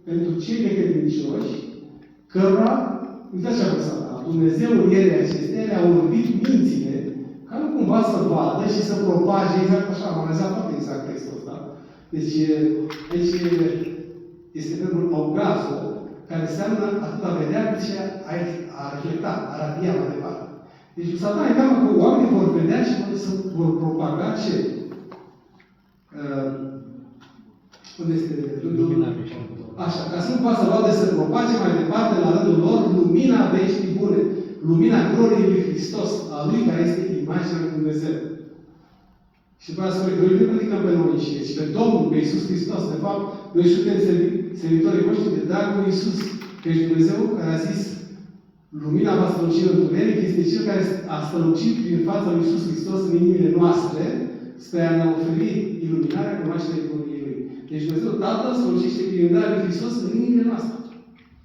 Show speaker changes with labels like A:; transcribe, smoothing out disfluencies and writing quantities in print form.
A: pentru cei necredincioși, cărora, uitați ce a făcut Satan, Dumnezeul ierei acestea le-a urbit mințile, ca nu cumva să vadă și să propage, exact așa, am analizat foarte exact textul ăsta. Deci, aici este verbul augazo, care înseamnă atât a vedea, cât și a reflecta, a radia mai departe. Deci, Satan e teamă că oamenii vor vedea și vor propaga ce? Unde este lumina? Așa, ca să nu poată să vadă să propage mai departe la rândul lor lumina veștii bune, lumina gloriei lui Hristos, a Lui care este imaginea lui Dumnezeu. Și după aceea spune că noi nu predicăm pe noi înșine, ci pe Domnul, pe Iisus Hristos. De fapt, noi suntem servitorii voștri de dragul lui Iisus. Căci Dumnezeu care a zis lumina va străluci în întuneric, este Cel care a strălucit prin fața lui Iisus Hristos în inimile noastre, spre a ne oferi iluminarea cunoașterii gloriei Lui. Deci Dumnezeu Tatăl strălucește prin lumina lui Hristos în inimile noastre.